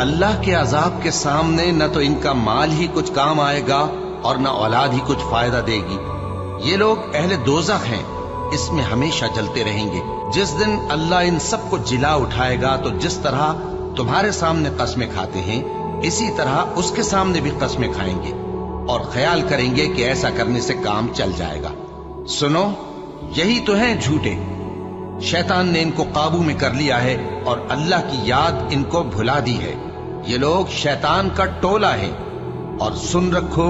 اللہ کے عذاب کے سامنے نہ تو ان کا مال ہی کچھ کام آئے گا اور نہ اولاد ہی کچھ فائدہ دے گی۔ یہ لوگ اہل دوزخ ہیں، اس میں ہمیشہ جلتے رہیں گے۔ جس دن اللہ ان سب کو جلا اٹھائے گا تو جس طرح تمہارے سامنے قسمیں کھاتے ہیں اسی طرح اس کے سامنے بھی قسمیں کھائیں گے اور خیال کریں گے کہ ایسا کرنے سے کام چل جائے گا۔ سنو، یہی تو ہیں جھوٹے۔ شیطان نے ان کو قابو میں کر لیا ہے اور اللہ کی یاد ان کو بھلا دی ہے۔ یہ لوگ شیطان کا ٹولہ ہے، اور سن رکھو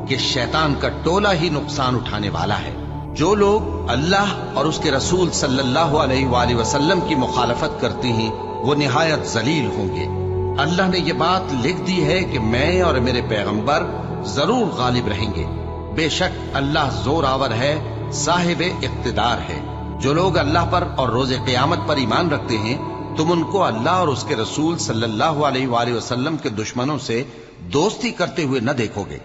کہ شیطان کا ٹولہ ہی نقصان اٹھانے والا ہے۔ جو لوگ اللہ اور اس کے رسول صلی اللہ علیہ وآلہ وسلم کی مخالفت کرتے ہیں وہ نہایت ذلیل ہوں گے۔ اللہ نے یہ بات لکھ دی ہے کہ میں اور میرے پیغمبر ضرور غالب رہیں گے۔ بے شک اللہ زور آور ہے، صاحب اقتدار ہے۔ جو لوگ اللہ پر اور روز قیامت پر ایمان رکھتے ہیں تم ان کو اللہ اور اس کے رسول صلی اللہ علیہ وآلہ وسلم کے دشمنوں سے دوستی کرتے ہوئے نہ دیکھو گے،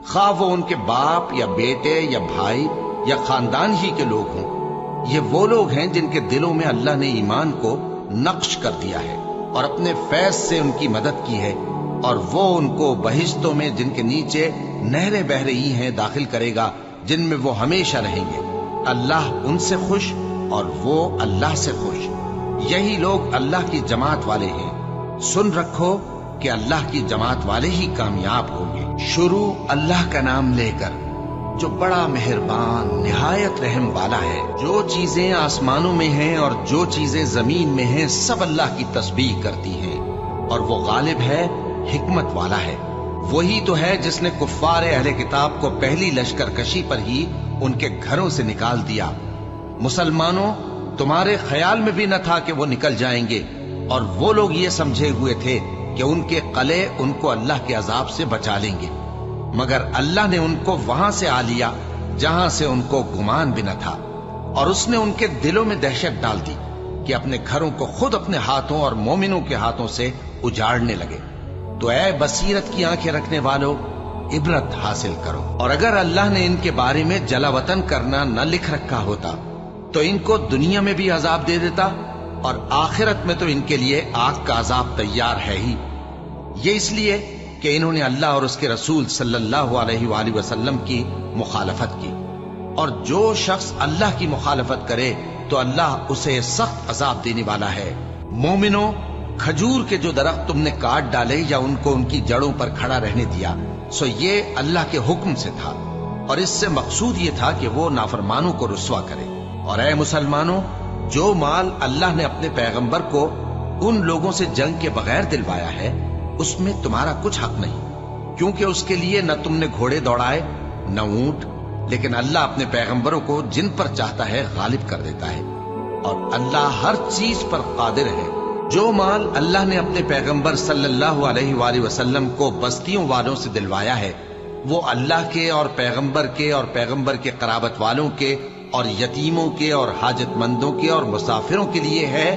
خواہ وہ ان کے باپ یا بیٹے یا بھائی یا خاندان ہی کے لوگ ہوں۔ یہ وہ لوگ ہیں جن کے دلوں میں اللہ نے ایمان کو نقش کر دیا ہے اور اپنے فیض سے ان کی مدد کی ہے، اور وہ ان کو بہشتوں میں جن کے نیچے نہریں بہ رہی ہیں داخل کرے گا، جن میں وہ ہمیشہ رہیں گے۔ اللہ ان سے خوش اور وہ اللہ سے خوش۔ یہی لوگ اللہ کی جماعت والے ہیں۔ سن رکھو کہ اللہ کی جماعت والے ہی کامیاب ہوں گے۔ شروع اللہ کا نام لے کر جو بڑا مہربان نہایت رحم والا ہے۔ جو چیزیں آسمانوں میں ہیں اور جو چیزیں زمین میں ہیں سب اللہ کی تسبیح کرتی ہیں، اور وہ غالب ہے، حکمت والا ہے۔ وہی تو ہے جس نے کفار اہل کتاب کو پہلی لشکر کشی پر ہی ان کے گھروں سے نکال دیا۔ مسلمانوں، تمہارے خیال میں بھی نہ تھا کہ وہ نکل جائیں گے، اور وہ لوگ یہ سمجھے ہوئے تھے کہ ان کے قلعے ان کو اللہ کے عذاب سے بچا لیں گے، مگر اللہ نے ان کو وہاں سے آ لیا جہاں سے ان کو گمان بھی نہ تھا، اور اس نے ان کے دلوں میں دہشت ڈال دی کہ اپنے گھروں کو خود اپنے ہاتھوں اور مومنوں کے ہاتھوں سے اجاڑنے لگے۔ تو اے بصیرت کی آنکھیں رکھنے والو، عبرت حاصل کرو۔ اور اگر اللہ نے ان کے بارے میں جلا وطن کرنا نہ لکھ رکھا ہوتا تو ان کو دنیا میں بھی عذاب دے دیتا، اور آخرت میں تو ان کے لیے آگ کا عذاب تیار ہے ہی۔ یہ اس لیے کہ انہوں نے اللہ اور اس کے رسول صلی اللہ علیہ وآلہ وسلم کی مخالفت کی، اور جو شخص اللہ کی مخالفت کرے تو اللہ اسے سخت عذاب دینے والا ہے۔ مومنوں، کھجور کے جو درخت تم نے کاٹ ڈالے یا ان کو ان کی جڑوں پر کھڑا رہنے دیا سو یہ اللہ کے حکم سے تھا، اور اس سے مقصود یہ تھا کہ وہ نافرمانوں کو رسوا کرے۔ اور اے مسلمانوں، جو مال اللہ نے اپنے پیغمبر کو ان لوگوں سے جنگ کے بغیر دلوایا ہے اس میں تمہارا کچھ حق نہیں، کیونکہ اس کے لیے نہ تم نے گھوڑے دوڑائے نہ اونٹ، لیکن اللہ اپنے پیغمبروں کو جن پر چاہتا ہے غالب کر دیتا ہے، اور اللہ ہر چیز پر قادر ہے۔ جو مال اللہ نے اپنے پیغمبر صلی اللہ علیہ وآلہ وسلم کو بستیوں والوں سے دلوایا ہے وہ اللہ کے اور پیغمبر کے قرابت والوں کے اور یتیموں کے اور حاجت مندوں کے اور مسافروں کے لیے ہے،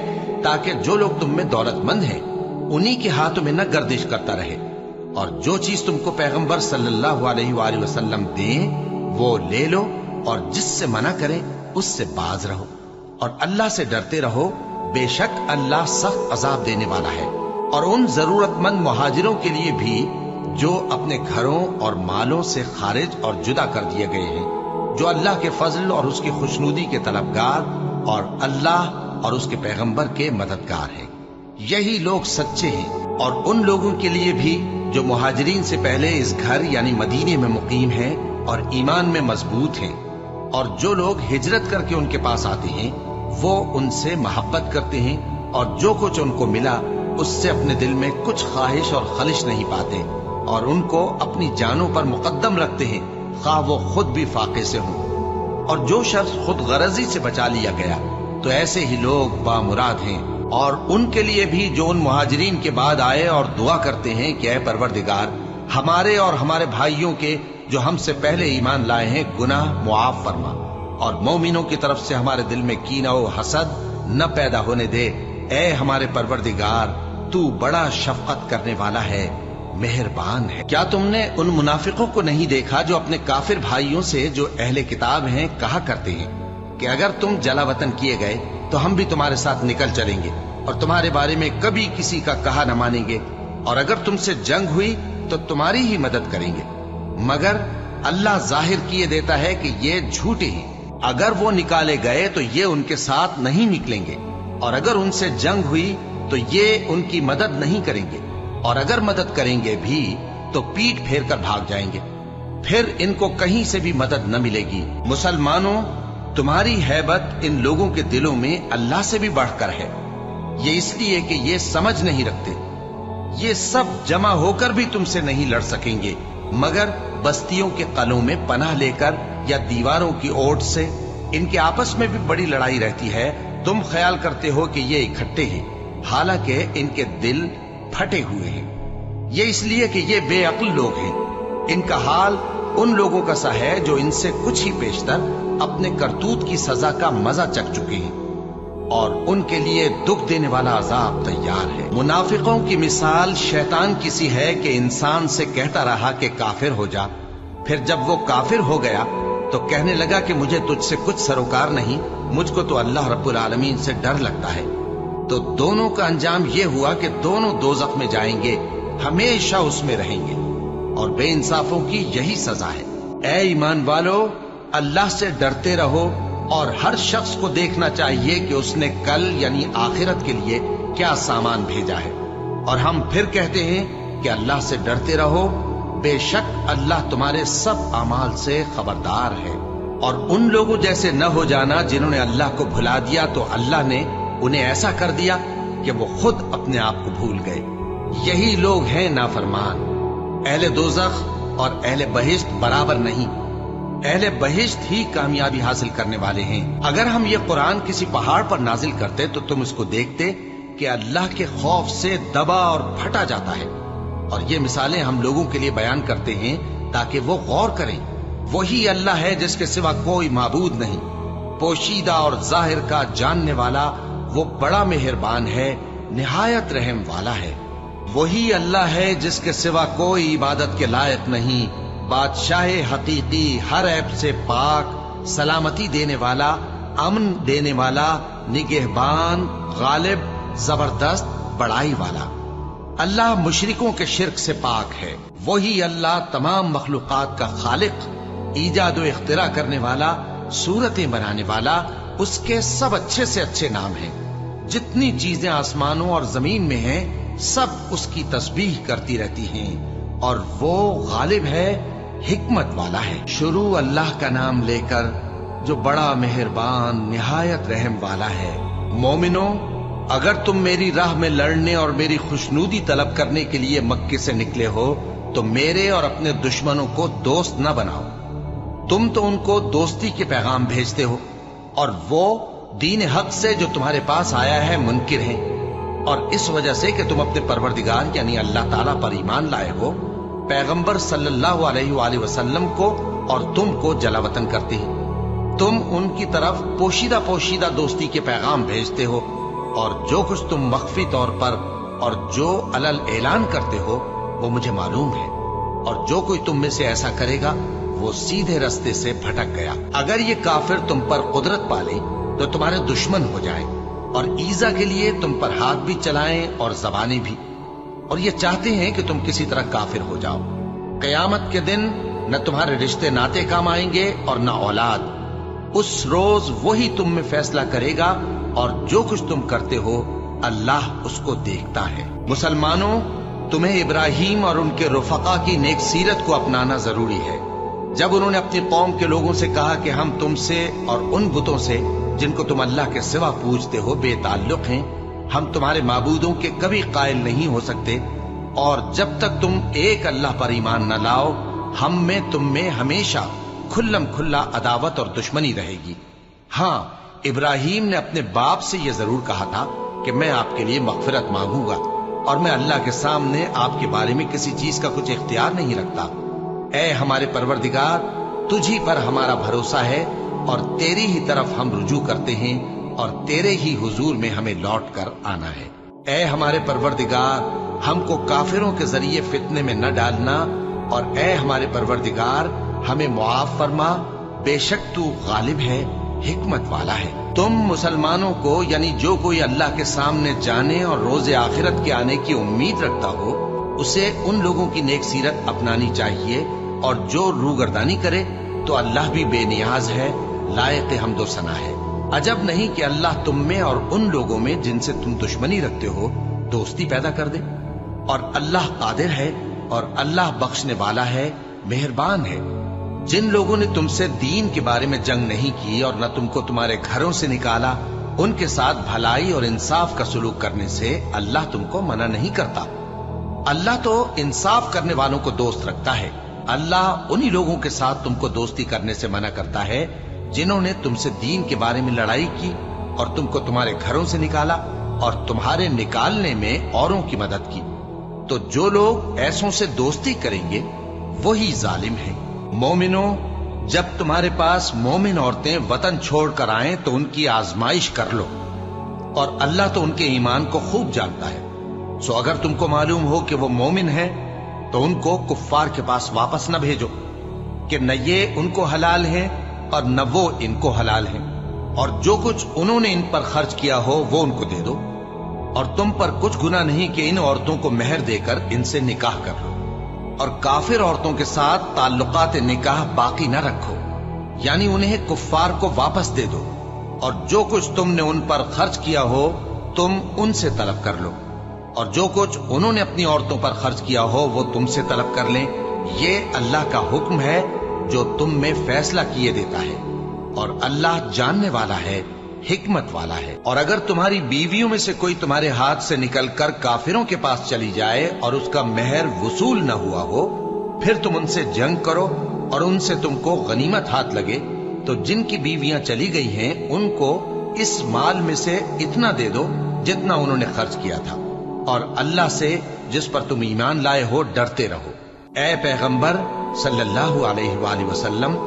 تاکہ جو لوگ تم میں دولت مند ہیں انہی کے ہاتھوں میں نہ گردش کرتا رہے، اور جو چیز تم کو پیغمبر صلی اللہ علیہ وآلہ وسلم دیں وہ لے لو، اور جس سے منع کریں اس سے باز رہو، اور اللہ سے ڈرتے رہو، بے شک اللہ سخت عذاب دینے والا ہے۔ اور ان ضرورت مند مہاجروں کے لیے بھی جو اپنے گھروں اور مالوں سے خارج اور جدا کر دیے گئے ہیں، جو اللہ کے فضل اور اس کی خوشنودی کے طلبگار اور اللہ اور اس کے پیغمبر کے مددگار ہیں، یہی لوگ سچے ہیں۔ اور ان لوگوں کے لیے بھی جو مہاجرین سے پہلے اس گھر یعنی مدینے میں مقیم ہیں اور ایمان میں مضبوط ہیں، اور جو لوگ ہجرت کر کے ان کے پاس آتے ہیں وہ ان سے محبت کرتے ہیں، اور جو کچھ ان کو ملا اس سے اپنے دل میں کچھ خواہش اور خلش نہیں پاتے، اور ان کو اپنی جانوں پر مقدم رکھتے ہیں خواہ وہ خود بھی فاقے سے ہوں۔ اور جو شخص خود غرضی سے بچا لیا گیا تو ایسے ہی لوگ بامراد ہیں۔ اور ان کے لیے بھی جو ان مہاجرین کے بعد آئے اور دعا کرتے ہیں کہ اے پروردگار ہمارے اور ہمارے بھائیوں کے جو ہم سے پہلے ایمان لائے ہیں گناہ معاف فرما، اور مومنوں کی طرف سے ہمارے دل میں کینہ و حسد نہ پیدا ہونے دے۔ اے ہمارے پروردگار، تو بڑا شفقت کرنے والا ہے، مہربان ہے۔ کیا تم نے ان منافقوں کو نہیں دیکھا جو اپنے کافر بھائیوں سے جو اہل کتاب ہیں کہا کرتے ہیں کہ اگر تم جلا وطن کیے گئے تو ہم بھی تمہارے ساتھ نکل چلیں گے اور تمہارے بارے میں کبھی کسی کا کہا نہ مانیں گے، اور اگر تم سے جنگ ہوئی تو تمہاری ہی مدد کریں گے، مگر اللہ ظاہر کیے دیتا ہے کہ یہ جھوٹے ہی۔ اگر وہ نکالے گئے تو یہ ان کے ساتھ نہیں نکلیں گے، اور اگر ان سے جنگ ہوئی تو یہ ان کی مدد نہیں کریں گے، اور اگر مدد کریں گے بھی تو پیٹ پھیر کر بھاگ جائیں گے، پھر ان کو کہیں سے بھی مدد نہ ملے گی۔ مسلمانوں، تمہاری ہیبت ان لوگوں کے دلوں میں اللہ سے بھی بڑھ کر ہے، یہ اس لیے کہ یہ سمجھ نہیں رکھتے۔ یہ سب جمع ہو کر بھی تم سے نہیں لڑ سکیں گے، مگر بستیوں کے قلعوں میں پناہ لے کر یا دیواروں کی اوٹ سے۔ ان کے آپس میں بھی بڑی لڑائی رہتی ہے، تم خیال کرتے ہو کہ یہ اکٹھے ہیں، حالانکہ ان کے دل پھٹے ہوئے ہیں۔ یہ اس لیے کہ یہ بے عقل لوگ ہیں۔ ان کا حال ان لوگوں کا سا ہے جو ان سے کچھ ہی پیشتر اپنے کرتوت کی سزا کا مزہ چکھ چکے ہیں، اور ان کے لیے دکھ دینے والا عذاب تیار ہے۔ منافقوں کی مثال شیطان کی سی ہے کہ انسان سے کہتا رہا کہ کافر ہو جا، پھر جب وہ کافر ہو گیا تو کہنے لگا کہ مجھے تجھ سے کچھ سروکار نہیں، مجھ کو تو اللہ رب العالمین سے ڈر لگتا ہے۔ تو دونوں کا انجام یہ ہوا کہ دونوں دوزخ میں جائیں گے، ہمیشہ اس میں رہیں گے، اور بے انصافوں کی یہی سزا ہے۔ اے ایمان والو، اللہ سے ڈرتے رہو، اور ہر شخص کو دیکھنا چاہیے کہ اس نے کل یعنی آخرت کے لیے کیا سامان بھیجا ہے۔ اور ہم پھر کہتے ہیں کہ اللہ سے ڈرتے رہو، بے شک اللہ تمہارے سب اعمال سے خبردار ہے۔ اور ان لوگوں جیسے نہ ہو جانا جنہوں نے اللہ کو بھلا دیا تو اللہ نے انہیں ایسا کر دیا کہ وہ خود اپنے آپ کو بھول گئے۔ یہی لوگ ہیں نافرمان۔ اہل دوزخ اور اہل بہشت برابر نہیں، اہل بہشت ہی کامیابی حاصل کرنے والے ہیں۔ اگر ہم یہ قرآن کسی پہاڑ پر نازل کرتے تو تم اس کو دیکھتے کہ اللہ کے خوف سے دبا اور پھٹا جاتا ہے۔ اور یہ مثالیں ہم لوگوں کے لیے بیان کرتے ہیں تاکہ وہ غور کریں۔ وہی اللہ ہے جس کے سوا کوئی معبود نہیں، پوشیدہ اور ظاہر کا جاننے والا، وہ بڑا مہربان ہے، نہایت رحم والا ہے۔ وہی اللہ ہے جس کے سوا کوئی عبادت کے لائق نہیں، بادشاہ حقیقی، ہر عیب سے پاک، سلامتی دینے والا، امن دینے والا، نگہبان، غالب، زبردست، بڑائی والا۔ اللہ مشرکوں کے شرک سے پاک ہے۔ وہی اللہ تمام مخلوقات کا خالق، ایجاد و اختراع کرنے والا، صورتیں بنانے والا، اس کے سب اچھے سے اچھے نام ہیں۔ جتنی چیزیں آسمانوں اور زمین میں ہیں سب اس کی تسبیح کرتی رہتی ہیں، اور وہ غالب ہے، حکمت والا ہے۔ شروع اللہ کا نام لے کر جو بڑا مہربان نہایت رحم والا ہے۔ مومنوں، اگر تم میری راہ میں لڑنے اور میری خوشنودی طلب کرنے کے لیے مکے سے نکلے ہو تو میرے اور اپنے دشمنوں کو دوست نہ بناؤ۔ تم تو ان کو دوستی کے پیغام بھیجتے ہو، اور وہ دین حق سے جو تمہارے پاس آیا ہے منکر ہیں، اور اس وجہ سے کہ تم اپنے پروردگار یعنی اللہ تعالیٰ پر ایمان لائے ہو، پیغمبر صلی اللہ علیہ وآلہ وسلم کو اور تم کو جلا وطن کرتے ہیں۔ تم ان کی طرف پوشیدہ پوشیدہ دوستی کے پیغام بھیجتے ہو، اور جو کچھ تم مخفی طور پر اور جو علل اعلان کرتے ہو وہ مجھے معلوم ہے، اور جو کوئی تم میں سے ایسا کرے گا وہ سیدھے رستے سے بھٹک گیا۔ اگر یہ کافر تم پر قدرت پالیں تو تمہارے دشمن ہو جائیں، اور ایذا کے لیے تم پر ہاتھ بھی چلائیں اور زبانیں بھی، اور یہ چاہتے ہیں کہ تم کسی طرح کافر ہو جاؤ۔ قیامت کے دن نہ تمہارے رشتے ناتے کام آئیں گے اور نہ اولاد۔ اس روز وہی تم میں فیصلہ کرے گا، اور جو کچھ تم کرتے ہو اللہ اس کو دیکھتا ہے۔ مسلمانوں، تمہیں ابراہیم اور ان کے رفقا کی نیک سیرت کو اپنانا ضروری ہے۔ جب انہوں نے اپنی قوم کے لوگوں سے کہا کہ ہم تم سے اور ان بتوں سے جن کو تم اللہ کے سوا پوجتے ہو بے تعلق ہیں، ہم تمہارے معبودوں کے کبھی قائل نہیں ہو سکتے، اور جب تک تم ایک اللہ پر ایمان نہ لاؤ ہم میں تم میں ہمیشہ کھلم کھلا عداوت اور دشمنی رہے گی۔ ہاں، ابراہیم نے اپنے باپ سے یہ ضرور کہا تھا کہ میں آپ کے لیے مغفرت مانگوں گا، اور میں اللہ کے سامنے آپ کے بارے میں کسی چیز کا کچھ اختیار نہیں رکھتا۔ اے ہمارے پروردگار، تجھ ہی پر ہمارا بھروسہ ہے، اور تیری ہی طرف ہم رجوع کرتے ہیں، اور تیرے ہی حضور میں ہمیں لوٹ کر آنا ہے۔ اے ہمارے پروردگار، ہم کو کافروں کے ذریعے فتنے میں نہ ڈالنا، اور اے ہمارے پروردگار ہمیں معاف فرما، بے شک تو غالب ہے، حکمت والا ہے۔ تم مسلمانوں کو یعنی جو کوئی اللہ کے سامنے جانے اور روز آخرت کے آنے کی امید رکھتا ہو اسے ان لوگوں کی نیک سیرت اپنانی چاہیے، اور جو روگردانی کرے تو اللہ بھی بے نیاز ہے، لائق حمد و ثنا ہے۔ عجب نہیں کہ اللہ تم میں اور ان لوگوں میں جن سے تم دشمنی رکھتے ہو دوستی پیدا کر دے، اور اللہ قادر ہے، اور اللہ بخشنے والا ہے، مہربان ہے۔ جن لوگوں نے تم سے دین کے بارے میں جنگ نہیں کی اور نہ تم کو تمہارے گھروں سے نکالا، ان کے ساتھ بھلائی اور انصاف کا سلوک کرنے سے اللہ تم کو منع نہیں کرتا۔ اللہ تو انصاف کرنے والوں کو دوست رکھتا ہے۔ اللہ انہی لوگوں کے ساتھ تم کو دوستی کرنے سے منع کرتا ہے جنہوں نے تم سے دین کے بارے میں لڑائی کی اور تم کو تمہارے گھروں سے نکالا اور تمہارے نکالنے میں اوروں کی مدد کی۔ تو جو لوگ ایسوں سے دوستی کریں گے وہی ظالم ہیں۔ مومنوں، جب تمہارے پاس مومن عورتیں وطن چھوڑ کر آئیں تو ان کی آزمائش کر لو، اور اللہ تو ان کے ایمان کو خوب جانتا ہے۔ سو اگر تم کو معلوم ہو کہ وہ مومن ہیں تو ان کو کفار کے پاس واپس نہ بھیجو، کہ نہ یہ ان کو حلال ہیں اور نہ وہ ان کو حلال ہیں، اور جو کچھ انہوں نے ان پر خرچ کیا ہو وہ ان کو دے دو، اور تم پر کچھ گناہ نہیں کہ ان عورتوں کو مہر دے کر ان سے نکاح کر لو، اور کافر عورتوں کے ساتھ تعلقات نکاح باقی نہ رکھو، یعنی انہیں کفار کو واپس دے دو، اور جو کچھ تم نے ان پر خرچ کیا ہو تم ان سے طلب کر لو، اور جو کچھ انہوں نے اپنی عورتوں پر خرچ کیا ہو وہ تم سے طلب کر لیں۔ یہ اللہ کا حکم ہے جو تم میں فیصلہ کیے دیتا ہے، اور اللہ جاننے والا ہے، حکمت والا ہے۔ اور اگر تمہاری بیویوں میں سے کوئی تمہارے ہاتھ سے نکل کر کافروں کے پاس چلی جائے اور اس کا مہر وصول نہ ہوا ہو، پھر تم ان سے جنگ کرو اور ان سے تم کو غنیمت ہاتھ لگے، تو جن کی بیویاں چلی گئی ہیں ان کو اس مال میں سے اتنا دے دو جتنا انہوں نے خرچ کیا تھا، اور اللہ سے جس پر تم ایمان لائے ہو ڈرتے رہو۔ اے پیغمبر صلی اللہ علیہ وآلہ وسلم،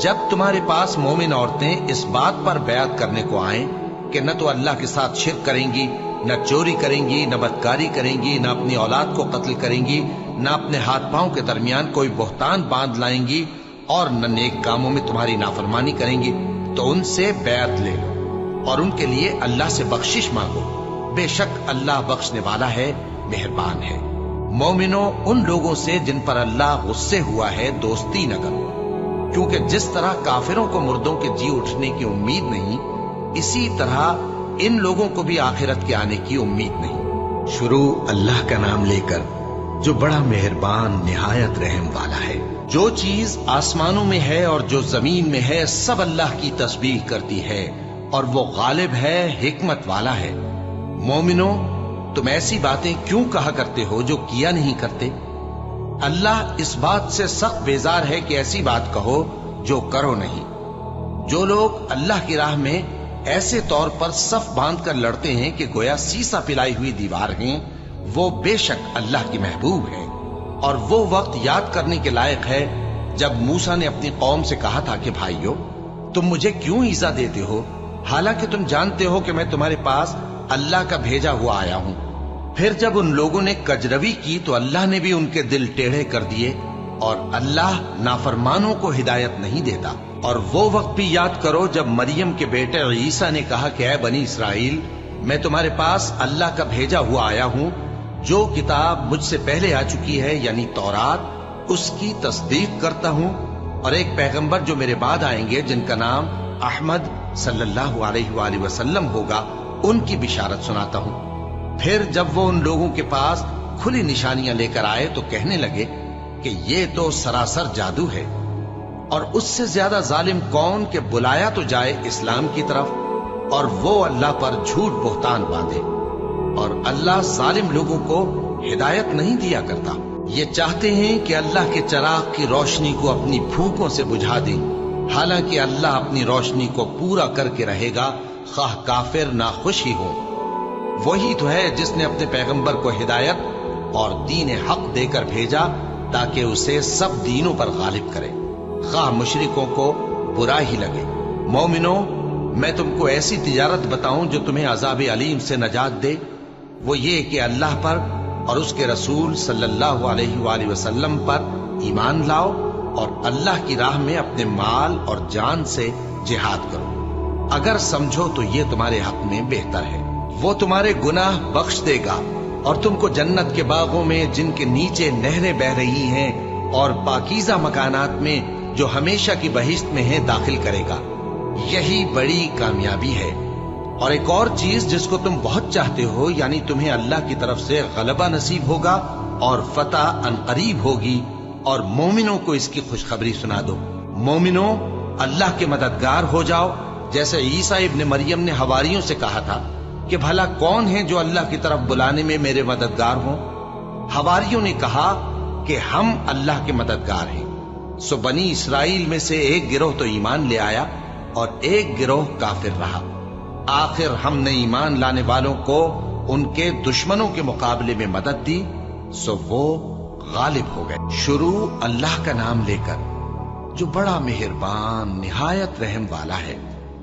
جب تمہارے پاس مومن عورتیں اس بات پر بیعت کرنے کو آئیں کہ نہ تو اللہ کے ساتھ شرک کریں گی، نہ چوری کریں گی، نہ بدکاری کریں گی، نہ اپنی اولاد کو قتل کریں گی، نہ اپنے ہاتھ پاؤں کے درمیان کوئی بہتان باندھ لائیں گی، اور نہ نیک کاموں میں تمہاری نافرمانی کریں گی، تو ان سے بیعت لے لو اور ان کے لیے اللہ سے بخشش مانگو، بے شک اللہ بخشنے والا ہے، مہربان ہے۔ مومنوں، ان لوگوں سے جن پر اللہ غصے ہوا ہے دوستی نہ کرو، کیونکہ جس طرح کافروں کو مردوں کے جی اٹھنے کی امید نہیں، اسی طرح ان لوگوں کو بھی آخرت کے آنے کی امید نہیں۔ شروع اللہ کا نام لے کر جو بڑا مہربان نہایت رحم والا ہے۔ جو چیز آسمانوں میں ہے اور جو زمین میں ہے سب اللہ کی تسبیح کرتی ہے، اور وہ غالب ہے، حکمت والا ہے۔ مومنوں، تم ایسی باتیں کیوں کہا کرتے ہو جو کیا نہیں کرتے؟ اللہ اس بات سے سخت بیزار ہے کہ ایسی بات کہو جو کرو نہیں۔ جو لوگ اللہ کی راہ میں ایسے طور پر صف باندھ کر لڑتے ہیں کہ گویا سیسا پلائی ہوئی دیوار ہیں، وہ بے شک اللہ کی محبوب ہے۔ اور وہ وقت یاد کرنے کے لائق ہے جب موسیٰ نے اپنی قوم سے کہا تھا کہ بھائیو، تم مجھے کیوں ایذا دیتے ہو، حالانکہ تم جانتے ہو کہ میں تمہارے پاس اللہ کا بھیجا ہوا آیا ہوں۔ پھر جب ان لوگوں نے کجروی کی تو اللہ نے بھی ان کے دل ٹیڑھے کر دیے، اور اللہ نافرمانوں کو ہدایت نہیں دیتا۔ اور وہ وقت بھی یاد کرو جب مریم کے بیٹے عیسیٰ نے کہا کہ اے بنی اسرائیل، میں تمہارے پاس اللہ کا بھیجا ہوا آیا ہوں، جو کتاب مجھ سے پہلے آ چکی ہے یعنی تورات، اس کی تصدیق کرتا ہوں، اور ایک پیغمبر جو میرے بعد آئیں گے جن کا نام احمد صلی اللہ علیہ وآلہ وسلم ہوگا، ان کی بشارت سناتا ہوں۔ پھر جب وہ ان لوگوں کے پاس کھلی نشانیاں لے کر آئے تو کہنے لگے کہ یہ تو سراسر جادو ہے، اور اس سے زیادہ ظالم کون کہ بلایا تو جائے اسلام کی طرف اور وہ اللہ پر جھوٹ بہتان باندھے، اور اللہ ظالم لوگوں کو ہدایت نہیں دیا کرتا۔ یہ چاہتے ہیں کہ اللہ کے چراغ کی روشنی کو اپنی پھونکوں سے بجھا دیں، حالانکہ اللہ اپنی روشنی کو پورا کر کے رہے گا، خواہ کافر ناخوش ہی ہو۔ وہی تو ہے جس نے اپنے پیغمبر کو ہدایت اور دین حق دے کر بھیجا تاکہ اسے سب دینوں پر غالب کرے، خواہ مشرکوں کو برا ہی لگے۔ مومنوں، میں تم کو ایسی تجارت بتاؤں جو تمہیں عذاب علیم سے نجات دے؟ وہ یہ کہ اللہ پر اور اس کے رسول صلی اللہ علیہ وآلہ وسلم پر ایمان لاؤ، اور اللہ کی راہ میں اپنے مال اور جان سے جہاد کرو، اگر سمجھو تو یہ تمہارے حق میں بہتر ہے۔ وہ تمہارے گناہ بخش دے گا اور تم کو جنت کے باغوں میں جن کے نیچے نہریں بہ رہی ہیں اور پاکیزہ مکانات میں جو ہمیشہ کی بہشت میں ہیں داخل کرے گا۔ یہی بڑی کامیابی ہے۔ اور ایک اور چیز جس کو تم بہت چاہتے ہو، یعنی تمہیں اللہ کی طرف سے غلبہ نصیب ہوگا اور فتح عنقریب ہوگی، اور مومنوں کو اس کی خوشخبری سنا دو۔ مومنوں، اللہ کے مددگار ہو جاؤ، جیسے عیسیٰ ابن مریم نے حواریوں سے کہا تھا کہ بھلا کون ہے جو اللہ کی طرف بلانے میں میرے مددگار ہوں؟ حواریوں نے کہا کہ ہم اللہ کے مددگار ہیں۔ سو بنی اسرائیل میں سے ایک گروہ تو ایمان لے آیا اور ایک گروہ کافر رہا۔ آخر ہم نے ایمان لانے والوں کو ان کے دشمنوں کے مقابلے میں مدد دی، سو وہ غالب ہو گئے۔ شروع اللہ کا نام لے کر جو بڑا مہربان نہایت رحم والا ہے۔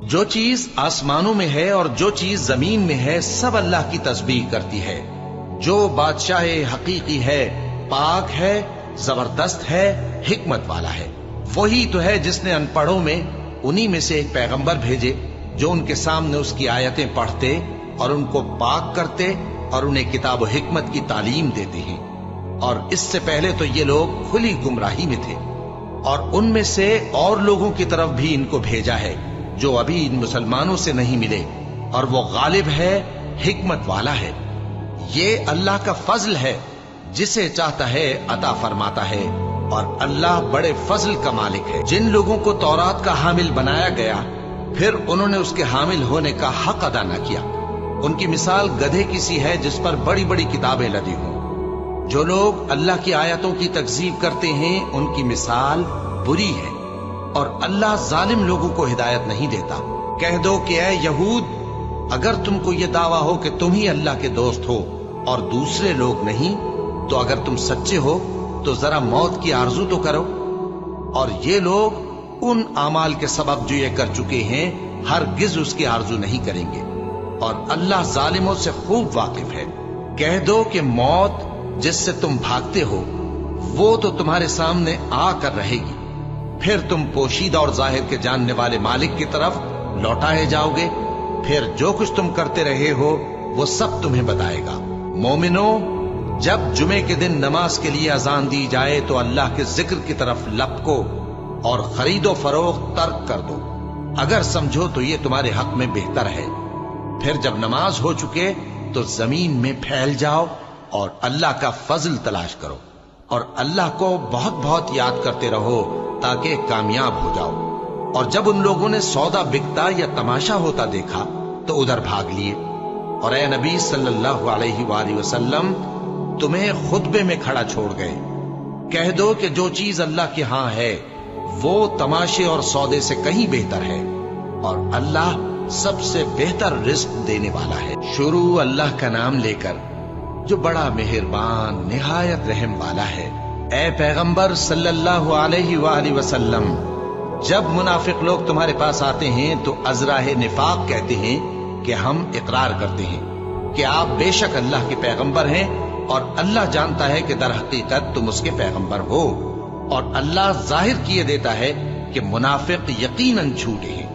جو چیز آسمانوں میں ہے اور جو چیز زمین میں ہے سب اللہ کی تسبیح کرتی ہے۔ جو بادشاہ حقیقی ہے، پاک ہے، زبردست ہے، حکمت والا ہے۔ وہی تو ہے جس نے ان پڑھوں میں انہی میں سے ایک پیغمبر بھیجے جو ان کے سامنے اس کی آیتیں پڑھتے اور ان کو پاک کرتے اور انہیں کتاب و حکمت کی تعلیم دیتے ہیں۔ اور اس سے پہلے تو یہ لوگ کھلی گمراہی میں تھے، اور ان میں سے اور لوگوں کی طرف بھی ان کو بھیجا ہے جو ابھی ان مسلمانوں سے نہیں ملے، اور وہ غالب ہے، حکمت والا ہے۔ یہ اللہ کا فضل ہے، جسے چاہتا ہے عطا فرماتا ہے، اور اللہ بڑے فضل کا مالک ہے۔ جن لوگوں کو تورات کا حامل بنایا گیا پھر انہوں نے اس کے حامل ہونے کا حق ادا نہ کیا، ان کی مثال گدھے کی سی ہے جس پر بڑی بڑی کتابیں لدی ہوں۔ جو لوگ اللہ کی آیتوں کی تکذیب کرتے ہیں ان کی مثال بری ہے، اور اللہ ظالم لوگوں کو ہدایت نہیں دیتا۔ کہہ دو کہ اے یہود، اگر تم کو یہ دعویٰ ہو کہ تم ہی اللہ کے دوست ہو اور دوسرے لوگ نہیں، تو اگر تم سچے ہو تو ذرا موت کی آرزو تو کرو۔ اور یہ لوگ ان اعمال کے سبب جو یہ کر چکے ہیں ہرگز اس کی آرزو نہیں کریں گے، اور اللہ ظالموں سے خوب واقف ہے۔ کہہ دو کہ موت جس سے تم بھاگتے ہو وہ تو تمہارے سامنے آ کر رہے گی، پھر تم پوشیدہ اور ظاہر کے جاننے والے مالک کی طرف لوٹائے جاؤ گے، پھر جو کچھ تم کرتے رہے ہو وہ سب تمہیں بتائے گا۔ مومنو، جب جمعے کے دن نماز کے لیے اذان دی جائے تو اللہ کے ذکر کی طرف لپکو اور خرید و فروخت ترک کر دو، اگر سمجھو تو یہ تمہارے حق میں بہتر ہے۔ پھر جب نماز ہو چکے تو زمین میں پھیل جاؤ اور اللہ کا فضل تلاش کرو، اور اللہ کو بہت بہت یاد کرتے رہو تاکہ کامیاب ہو جاؤ۔ اور جب ان لوگوں نے سودا بکتا یا تماشا ہوتا دیکھا تو ادھر بھاگ لیے، اور اے نبی صلی اللہ علیہ وآلہ وسلم تمہیں خطبے میں کھڑا چھوڑ گئے۔ کہہ دو کہ جو چیز اللہ کے ہاں ہے وہ تماشے اور سودے سے کہیں بہتر ہے، اور اللہ سب سے بہتر رزق دینے والا ہے۔ شروع اللہ کا نام لے کر جو بڑا مہربان نہایت رحم والا ہے۔ اے پیغمبر صلی اللہ علیہ وآلہ وسلم، جب منافق لوگ تمہارے پاس آتے ہیں تو ازراہ نفاق کہتے ہیں کہ ہم اقرار کرتے ہیں کہ آپ بے شک اللہ کے پیغمبر ہیں، اور اللہ جانتا ہے کہ در حقیقت تم اس کے پیغمبر ہو، اور اللہ ظاہر کیے دیتا ہے کہ منافق یقیناً جھوٹے ہیں۔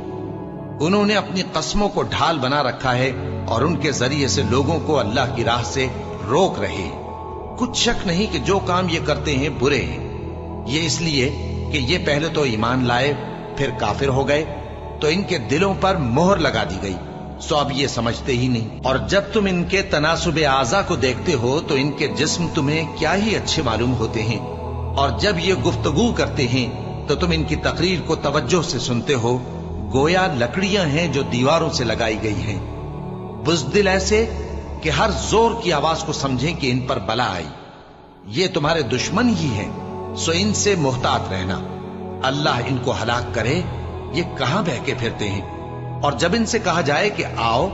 انہوں نے اپنی قسموں کو ڈھال بنا رکھا ہے اور ان کے ذریعے سے لوگوں کو اللہ کی راہ سے روک رہے ہیں۔ کچھ شک نہیں کہ جو کام یہ کرتے ہیں برے ہیں، یہ اس لیے کہ یہ پہلے تو ایمان لائے پھر کافر ہو گئے، تو ان کے دلوں پر مہر لگا دی گئی، سو اب یہ سمجھتے ہی نہیں۔ اور جب تم ان کے تناسب اعضاء کو دیکھتے ہو تو ان کے جسم تمہیں کیا ہی اچھے معلوم ہوتے ہیں، اور جب یہ گفتگو کرتے ہیں تو تم ان کی تقریر کو توجہ سے سنتے ہو، گویا لکڑیاں ہیں جو دیواروں سے لگائی گئی ہیں، بزدل ایسے کہ ہر زور کی آواز کو سمجھیں کہ ان پر بلا آئی۔ یہ تمہارے دشمن ہی ہیں، سو ان سے محتاط رہنا، اللہ ان کو ہلاک کرے، یہ کہاں بہکے پھرتے ہیں۔ اور جب ان سے کہا جائے کہ آؤ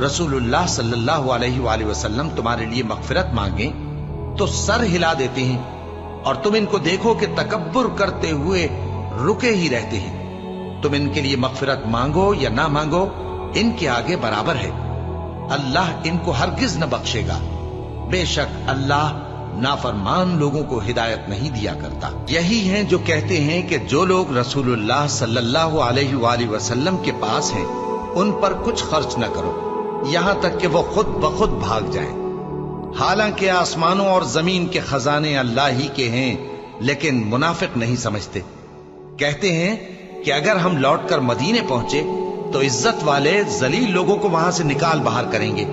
رسول اللہ صلی اللہ علیہ وآلہ وسلم تمہارے لیے مغفرت مانگیں، تو سر ہلا دیتے ہیں، اور تم ان کو دیکھو کہ تکبر کرتے ہوئے رکے ہی رہتے ہیں۔ تم ان کے لیے مغفرت مانگو یا نہ مانگو، ان کے آگے برابر ہے، اللہ ان کو ہرگز نہ بخشے گا، بے شک اللہ نافرمان لوگوں کو ہدایت نہیں دیا کرتا۔ یہی ہیں جو کہتے ہیں کہ جو لوگ رسول اللہ صلی اللہ علیہ وآلہ وسلم کے پاس ہیں ان پر کچھ خرچ نہ کرو یہاں تک کہ وہ خود بخود بھاگ جائیں، حالانکہ آسمانوں اور زمین کے خزانے اللہ ہی کے ہیں، لیکن منافق نہیں سمجھتے۔ کہتے ہیں کہ اگر ہم لوٹ کر مدینے پہنچے تو عزت والے ذلیل لوگوں کو وہاں سے نکال باہر کریں گے،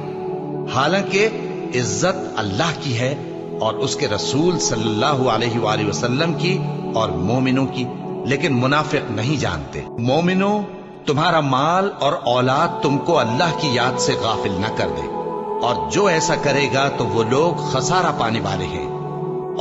حالانکہ عزت اللہ کی ہے اور اس کے رسول صلی اللہ علیہ وآلہ وسلم کی اور مومنوں کی، لیکن منافق نہیں جانتے۔ مومنوں، تمہارا مال اور اولاد تم کو اللہ کی یاد سے غافل نہ کر دے، اور جو ایسا کرے گا تو وہ لوگ خسارہ پانے والے ہیں۔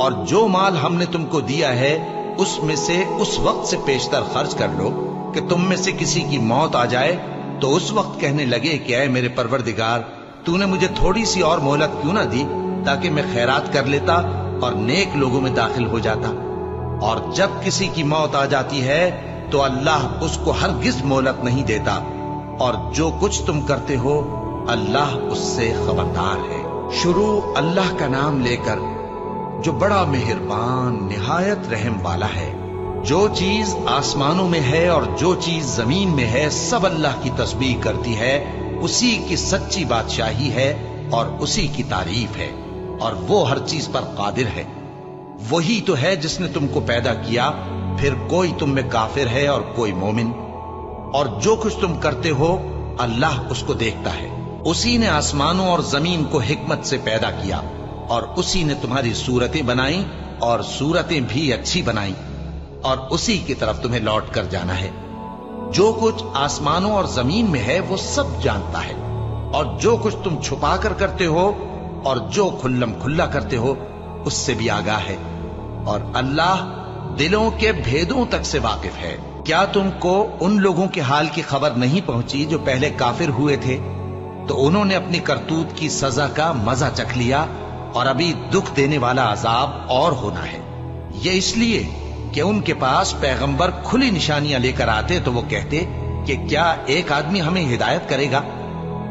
اور جو مال ہم نے تم کو دیا ہے اس میں سے اس وقت سے پیشتر خرچ کر لو کہ تم میں سے کسی کی موت آ جائے تو اس وقت کہنے لگے کہ اے میرے پروردگار، تو نے مجھے تھوڑی سی اور مہلت کیوں نہ دی تاکہ میں خیرات کر لیتا اور نیک لوگوں میں داخل ہو جاتا۔ اور جب کسی کی موت آ جاتی ہے تو اللہ اس کو ہرگز مہلت نہیں دیتا، اور جو کچھ تم کرتے ہو اللہ اس سے خبردار ہے۔ شروع اللہ کا نام لے کر جو بڑا مہربان نہایت رحم والا ہے۔ جو چیز آسمانوں میں ہے اور جو چیز زمین میں ہے سب اللہ کی تسبیح کرتی ہے، اسی کی سچی بادشاہی ہے اور اسی کی تعریف ہے، اور وہ ہر چیز پر قادر ہے۔ وہی تو ہے جس نے تم کو پیدا کیا، پھر کوئی تم میں کافر ہے اور کوئی مومن، اور جو کچھ تم کرتے ہو اللہ اس کو دیکھتا ہے۔ اسی نے آسمانوں اور زمین کو حکمت سے پیدا کیا، اور اسی نے تمہاری صورتیں بنائیں اور صورتیں بھی اچھی بنائیں، اور اسی کی طرف تمہیں لوٹ کر جانا ہے۔ جو کچھ آسمانوں اور زمین میں ہے وہ سب جانتا ہے، اور جو کچھ تم چھپا کر کرتے ہو اور جو کھلم کھلا کرتے ہو اس سے بھی آگاہ ہے، اور اللہ دلوں کے بھیدوں تک سے واقف ہے۔ کیا تم کو ان لوگوں کے حال کی خبر نہیں پہنچی جو پہلے کافر ہوئے تھے؟ تو انہوں نے اپنی کرتوت کی سزا کا مزہ چکھ لیا، اور ابھی دکھ دینے والا عذاب اور ہونا ہے۔ یہ اس لیے کہ ان کے پاس پیغمبر کھلی نشانیاں لے کر آتے تو وہ کہتے کہ کیا ایک آدمی ہمیں ہدایت کرے گا؟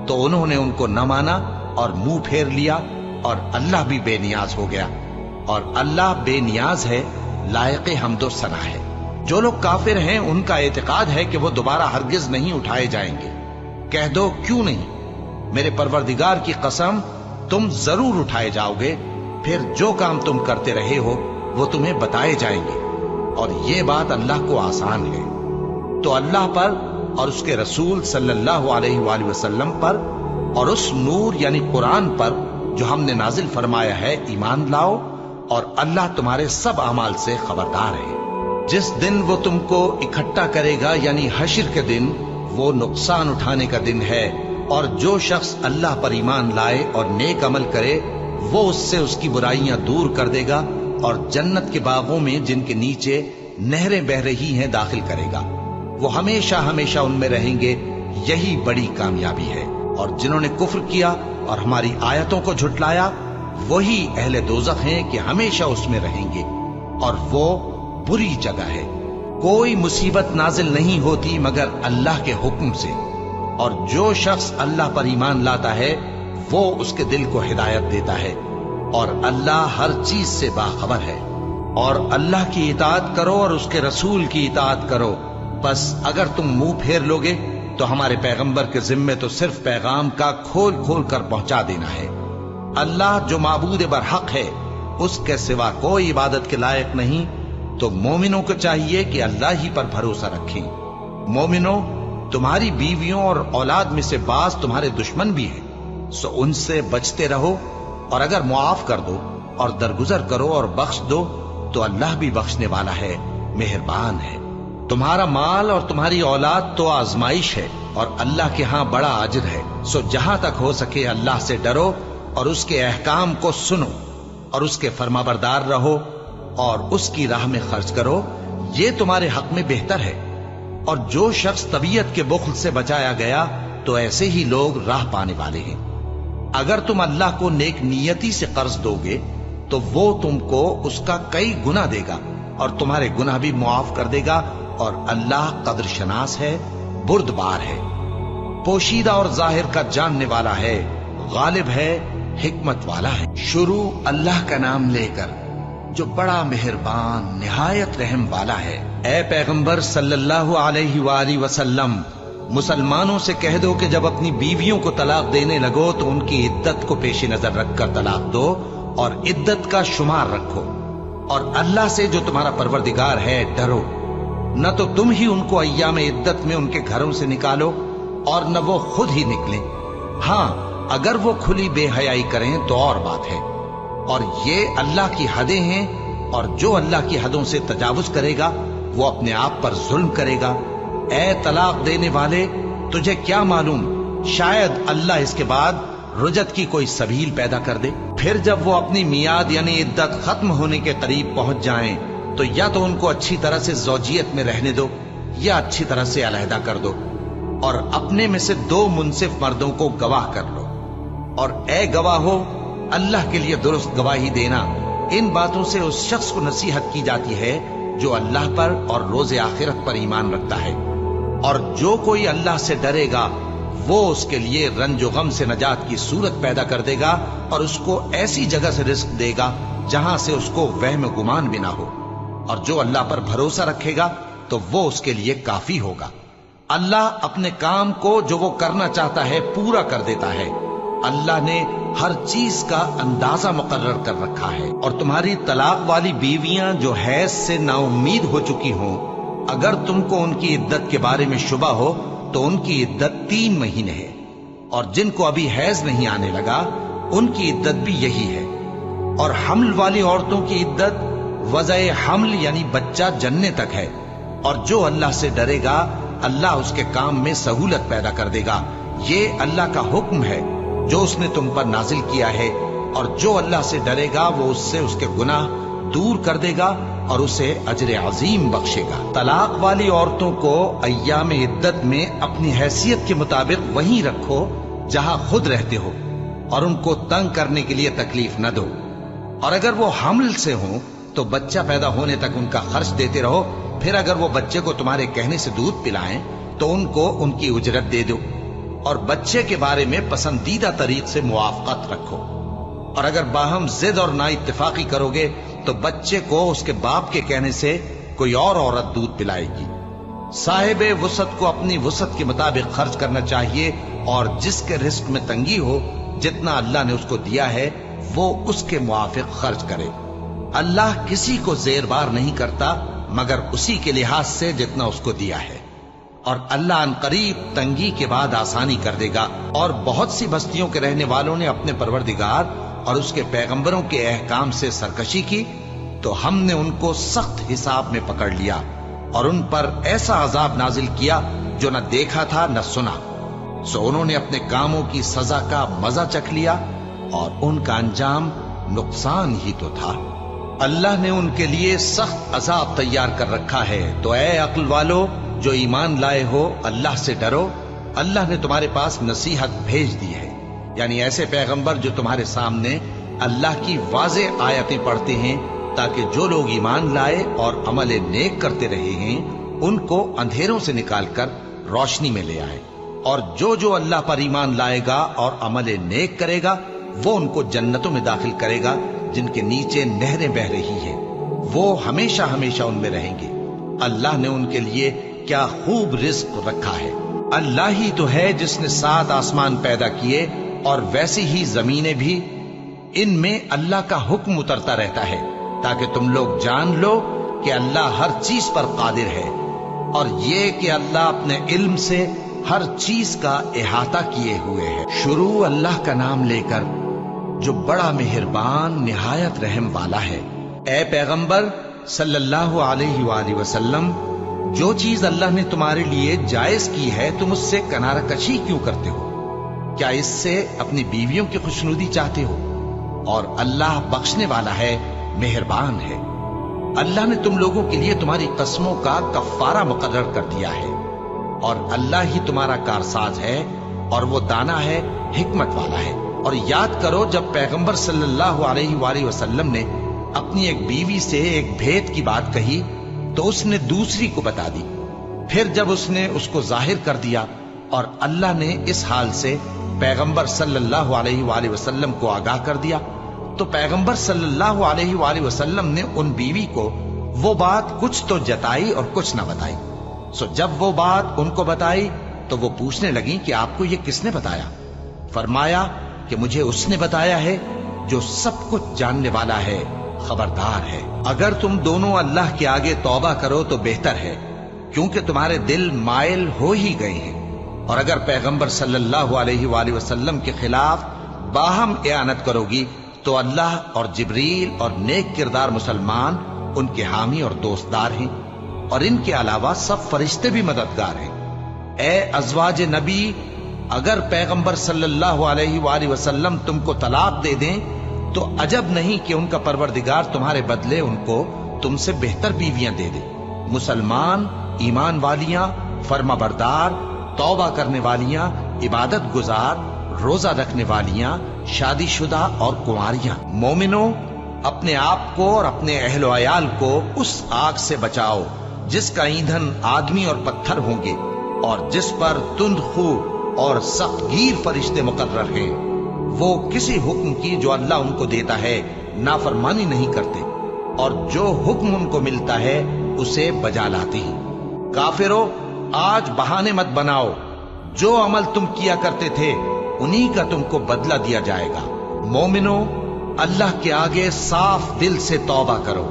تو انہوں نے ان کو نہ مانا اور منہ پھیر لیا، اور اللہ بھی بے نیاز ہو گیا، اور اللہ بے نیاز ہے، لائق حمد و ثنا ہے۔ جو لوگ کافر ہیں ان کا اعتقاد ہے کہ وہ دوبارہ ہرگز نہیں اٹھائے جائیں گے۔ کہہ دو کیوں نہیں؟ میرے پروردگار کی قسم تم ضرور اٹھائے جاؤ گے، پھر جو کام تم کرتے رہے ہو وہ تمہیں بتائے جائیں گے، اور یہ بات اللہ کو آسان ہے۔ تو اللہ پر اور اس کے رسول صلی اللہ علیہ وآلہ وسلم پر اور اس نور یعنی قرآن پر جو ہم نے نازل فرمایا ہے ایمان لاؤ، اور اللہ تمہارے سب اعمال سے خبردار ہے۔ جس دن وہ تم کو اکٹھا کرے گا یعنی حشر کے دن، وہ نقصان اٹھانے کا دن ہے، اور جو شخص اللہ پر ایمان لائے اور نیک عمل کرے وہ اس سے اس کی برائیاں دور کر دے گا، اور جنت کے باغوں میں جن کے نیچے نہریں بہ رہی ہیں داخل کرے گا۔ وہ ہمیشہ ہمیشہ ان میں رہیں گے، یہی بڑی کامیابی ہے۔ اور جنہوں نے کفر کیا اور ہماری آیتوں کو جھٹلایا وہی اہل دوزخ ہیں کہ ہمیشہ اس میں رہیں گے، اور وہ بری جگہ ہے۔ کوئی مصیبت نازل نہیں ہوتی مگر اللہ کے حکم سے، اور جو شخص اللہ پر ایمان لاتا ہے وہ اس کے دل کو ہدایت دیتا ہے، اور اللہ ہر چیز سے باخبر ہے۔ اور اللہ کی اطاعت کرو اور اس کے رسول کی اطاعت کرو، بس اگر تم منہ پھیر لوگے تو ہمارے پیغمبر کے ذمے تو صرف پیغام کا کھول کھول کر پہنچا دینا ہے۔ اللہ جو معبود برحق ہے، اس کے سوا کوئی عبادت کے لائق نہیں، تو مومنوں کو چاہیے کہ اللہ ہی پر بھروسہ رکھیں۔ مومنوں، تمہاری بیویوں اور اولاد میں سے بعض تمہارے دشمن بھی ہیں، سو ان سے بچتے رہو، اور اگر معاف کر دو اور درگزر کرو اور بخش دو تو اللہ بھی بخشنے والا ہے، مہربان ہے۔ تمہارا مال اور تمہاری اولاد تو آزمائش ہے، اور اللہ کے ہاں بڑا اجر ہے، سو جہاں تک ہو سکے اللہ سے ڈرو اور اس کے احکام کو سنو اور اس کے فرمانبردار رہو اور اس کی راہ میں خرچ کرو، یہ تمہارے حق میں بہتر ہے۔ اور جو شخص طبیعت کے بخل سے بچایا گیا تو ایسے ہی لوگ راہ پانے والے ہیں۔ اگر تم اللہ کو نیک نیتی سے قرض دو گے تو وہ تم کو اس کا کئی گنا دے گا اور تمہارے گناہ بھی معاف کر دے گا، اور اللہ قدر شناس ہے، بردبار ہے، پوشیدہ اور ظاہر کا جاننے والا ہے، غالب ہے، حکمت والا ہے۔ شروع اللہ کا نام لے کر جو بڑا مہربان نہایت رحم والا ہے۔ اے پیغمبر صلی اللہ علیہ وآلہ وسلم، مسلمانوں سے کہہ دو کہ جب اپنی بیویوں کو طلاق دینے لگو تو ان کی عدت کو پیش نظر رکھ کر طلاق دو اور عدت کا شمار رکھو، اور اللہ سے جو تمہارا پروردگار ہے ڈرو، نہ تو تم ہی ان کو ایام عدت میں ان کے گھروں سے نکالو اور نہ وہ خود ہی نکلیں، ہاں اگر وہ کھلی بے حیائی کریں تو اور بات ہے، اور یہ اللہ کی حدیں ہیں، اور جو اللہ کی حدوں سے تجاوز کرے گا وہ اپنے آپ پر ظلم کرے گا۔ اے طلاق دینے والے، تجھے کیا معلوم شاید اللہ اس کے بعد رجعت کی کوئی سبیل پیدا کر دے۔ پھر جب وہ اپنی میعاد یعنی عدت ختم ہونے کے قریب پہنچ جائیں تو یا تو ان کو اچھی طرح سے زوجیت میں رہنے دو یا اچھی طرح سے علیحدہ کر دو، اور اپنے میں سے 2 منصف مردوں کو گواہ کر لو، اور اے گواہو اللہ کے لیے درست گواہی دینا۔ ان باتوں سے اس شخص کو نصیحت کی جاتی ہے جو اللہ پر اور روز آخرت پر ایمان رکھتا ہے، اور جو کوئی اللہ سے ڈرے گا وہ اس کے لیے رنج و غم سے نجات کی صورت پیدا کر دے گا، اور اس کو ایسی جگہ سے رزق دے گا جہاں سے اس کو وہم گمان بھی نہ ہو، اور جو اللہ پر بھروسہ رکھے گا تو وہ اس کے لیے کافی ہوگا۔ اللہ اپنے کام کو جو وہ کرنا چاہتا ہے پورا کر دیتا ہے۔ اللہ نے ہر چیز کا اندازہ مقرر کر رکھا ہے۔ اور تمہاری طلاق والی بیویاں جو حیض سے نا امید ہو چکی ہوں، اگر تم کو ان کی عدت کے بارے میں شبہ ہو تو ان کی عدت 3 مہینے ہے، اور جن کو ابھی حیض نہیں آنے لگا ان کی عدت بھی یہی ہے۔ اور حمل والی عورتوں کی عدت وضع حمل یعنی بچہ جننے تک ہے، اور جو اللہ سے ڈرے گا اللہ اس کے کام میں سہولت پیدا کر دے گا۔ یہ اللہ کا حکم ہے جو اس نے تم پر نازل کیا ہے، اور جو اللہ سے ڈرے گا وہ اس سے اس کے گناہ دور کر دے گا اور اسے اجر عظیم بخشے گا۔ طلاق والی عورتوں کو ایام عدت میں اپنی حیثیت کے مطابق وہیں رکھو جہاں خود رہتے ہو، اور ان کو تنگ کرنے کے لیے تکلیف نہ دو، اور اگر وہ حمل سے ہوں تو بچہ پیدا ہونے تک ان کا خرچ دیتے رہو، پھر اگر وہ بچے کو تمہارے کہنے سے دودھ پلائیں تو ان کو ان کی اجرت دے دو، اور بچے کے بارے میں پسندیدہ طریق سے موافقت رکھو، اور اگر باہم ضد اور نا اتفاقی کرو گے تو بچے کو اس کے باپ کے کہنے سے کوئی اور عورت دودھ پلائے گی۔ صاحب وسعت کو اپنی وسعت کے مطابق خرچ کرنا چاہیے، اور جس کے رزق میں تنگی ہو جتنا اللہ نے اس کو دیا ہے وہ اس کے موافق خرچ کرے۔ اللہ کسی کو زیر بار نہیں کرتا مگر اسی کے لحاظ سے جتنا اس کو دیا ہے، اور اللہ ان قریب تنگی کے بعد آسانی کر دے گا۔ اور بہت سی بستیوں کے رہنے والوں نے اپنے پروردگار اور اس کے پیغمبروں کے احکام سے سرکشی کی تو ہم نے ان کو سخت حساب میں پکڑ لیا، اور ان پر ایسا عذاب نازل کیا جو نہ دیکھا تھا نہ سنا، سو انہوں نے اپنے کاموں کی سزا کا مزہ چکھ لیا، اور ان کا انجام نقصان ہی تو تھا۔ اللہ نے ان کے لیے سخت عذاب تیار کر رکھا ہے، تو اے عقل والو جو ایمان لائے ہو اللہ سے ڈرو۔ اللہ نے تمہارے پاس نصیحت بھیج دی ہے، یعنی ایسے پیغمبر جو تمہارے سامنے اللہ کی واضح آیتیں پڑھتے ہیں تاکہ جو لوگ ایمان لائے اور عمل نیک کرتے رہے ہیں ان کو اندھیروں سے نکال کر روشنی میں لے آئے، اور جو اللہ پر ایمان لائے گا اور عمل نیک کرے گا وہ ان کو جنتوں میں داخل کرے گا جن کے نیچے نہریں بہ رہی ہیں، وہ ہمیشہ ہمیشہ ان میں رہیں گے۔ اللہ نے ان کے لیے کیا خوب رزق رکھا ہے۔ اللہ ہی تو ہے جس نے 7 آسمان پیدا کیے اور ویسی ہی زمینیں بھی، ان میں اللہ کا حکم اترتا رہتا ہے تاکہ تم لوگ جان لو کہ اللہ ہر چیز پر قادر ہے، اور یہ کہ اللہ اپنے علم سے ہر چیز کا احاطہ کیے ہوئے ہے۔ شروع اللہ کا نام لے کر جو بڑا مہربان نہایت رحم والا ہے۔ اے پیغمبر صلی اللہ علیہ وآلہ وسلم، جو چیز اللہ نے تمہارے لیے جائز کی ہے تم اس سے کنارہ کشی کیوں کرتے ہو؟ کیا اس سے اپنی بیویوں کی خوشنودی چاہتے ہو؟ اور اللہ بخشنے والا ہے، مہربان ہے۔ اللہ نے تم لوگوں کے لیے تمہاری قسموں کا کفارہ مقرر کر دیا ہے، اور اللہ ہی تمہارا کارساز ہے، اور وہ دانا ہے، حکمت والا ہے۔ اور یاد کرو جب پیغمبر صلی اللہ علیہ وآلہ وسلم نے اپنی ایک بیوی سے ایک بھید کی بات کہی تو اس نے دوسری کو بتا دی، پھر جب اس نے اس کو ظاہر کر دیا اور اللہ نے اس حال سے پیغمبر صلی اللہ علیہ وآلہ وسلم کو آگاہ کر دیا تو پیغمبر صلی اللہ علیہ وآلہ وسلم نے ان بیوی کو وہ بات کچھ تو جتائی اور کچھ نہ بتائی۔ سو جب وہ بات ان کو بتائی تو وہ پوچھنے لگیں کہ آپ کو یہ کس نے بتایا؟ فرمایا کہ مجھے اس نے بتایا ہے جو سب کچھ جاننے والا ہے، خبردار ہے۔ اگر تم دونوں اللہ کے آگے توبہ کرو تو بہتر ہے، کیونکہ تمہارے دل مائل ہو ہی گئے ہیں، اور اگر پیغمبر صلی اللہ علیہ وآلہ وسلم کے خلاف باہم اعانت کرو گی تو اللہ اور جبریل اور نیک کردار مسلمان ان کے حامی اور دوستدار ہیں، اور ان کے علاوہ سب فرشتے بھی مددگار ہیں۔ اے ازواج نبی، اگر پیغمبر صلی اللہ علیہ وآلہ وسلم تم کو طلاق دے دیں تو عجب نہیں کہ ان کا پروردگار تمہارے بدلے ان کو تم سے بہتر بیویاں دے دے، مسلمان، ایمان والیاں، فرما بردار، توبہ کرنے والیاں، عبادت گزار، روزہ رکھنے والیاں، شادی شدہ اور کنواریاں۔ مومنوں، اپنے آپ کو اور اپنے اہل و عیال کو اس آگ سے بچاؤ جس کا ایندھن آدمی اور پتھر ہوں گے، اور جس پر تند خو اور سخت گیر فرشتے مقرر ہیں۔ وہ کسی حکم کی جو اللہ ان کو دیتا ہے نافرمانی نہیں کرتے، اور جو حکم ان کو ملتا ہے اسے بجا لاتے ہیں۔ کافرو، آج بہانے مت بناؤ، جو عمل تم کیا کرتے تھے انہی کا تم کو بدلہ دیا جائے گا۔ مومنو، اللہ کے آگے صاف دل سے توبہ کرو،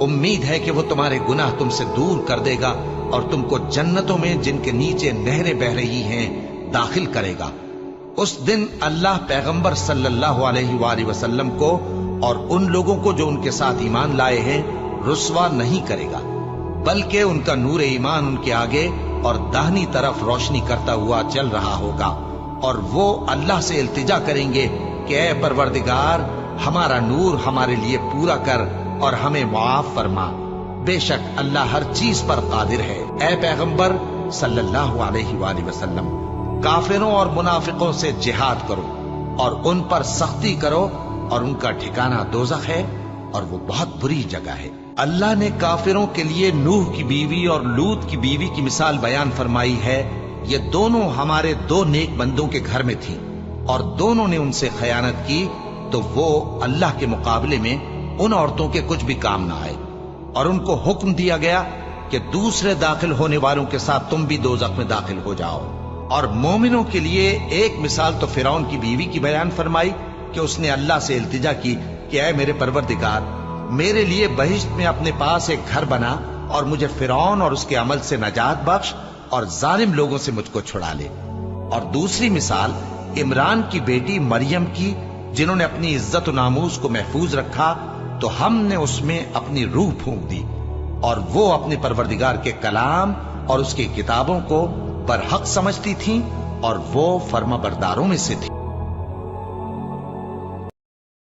امید ہے کہ وہ تمہارے گناہ تم سے دور کر دے گا اور تم کو جنتوں میں جن کے نیچے نہریں بہ رہی ہیں داخل کرے گا۔ اس دن اللہ پیغمبر صلی اللہ علیہ وآلہ وسلم کو اور ان لوگوں کو جو ان کے ساتھ ایمان لائے ہیں رسوا نہیں کرے گا، بلکہ ان کا نور ایمان ان کے آگے اور داہنی طرف روشنی کرتا ہوا چل رہا ہوگا، اور وہ اللہ سے التجا کریں گے کہ اے پروردگار، ہمارا نور ہمارے لیے پورا کر اور ہمیں معاف فرما، بے شک اللہ ہر چیز پر قادر ہے۔ اے پیغمبر صلی اللہ علیہ وآلہ وسلم، کافروں اور منافقوں سے جہاد کرو اور ان پر سختی کرو، اور ان کا ٹھکانہ دوزخ ہے اور وہ بہت بری جگہ ہے۔ اللہ نے کافروں کے لیے نوح کی بیوی اور لوط کی بیوی کی مثال بیان فرمائی ہے۔ یہ دونوں ہمارے دو نیک بندوں کے گھر میں تھیں، اور دونوں نے ان سے خیانت کی تو وہ اللہ کے مقابلے میں ان عورتوں کے کچھ بھی کام نہ آئے، اور ان کو حکم دیا گیا کہ دوسرے داخل ہونے والوں کے ساتھ تم بھی دوزخ میں داخل ہو جاؤ۔ اور مومنوں کے لیے ایک مثال تو فرعون کی بیوی کی بیان فرمائی کہ اس نے اللہ سے التجا کی کہ اے میرے پروردگار، میرے لیے بہشت میں اپنے پاس ایک گھر بنا اور مجھے فرعون اور اس کے عمل سے نجات بخش اور ظالم لوگوں سے مجھ کو چھڑا لے۔ اور دوسری مثال عمران کی بیٹی مریم کی، جنہوں نے اپنی عزت و ناموس کو محفوظ رکھا تو ہم نے اس میں اپنی روح پھونک دی، اور وہ اپنے پروردگار کے کلام اور اس کی کتابوں کو برحق سمجھتی تھیں، اور وہ فرما برداروں میں سے تھی۔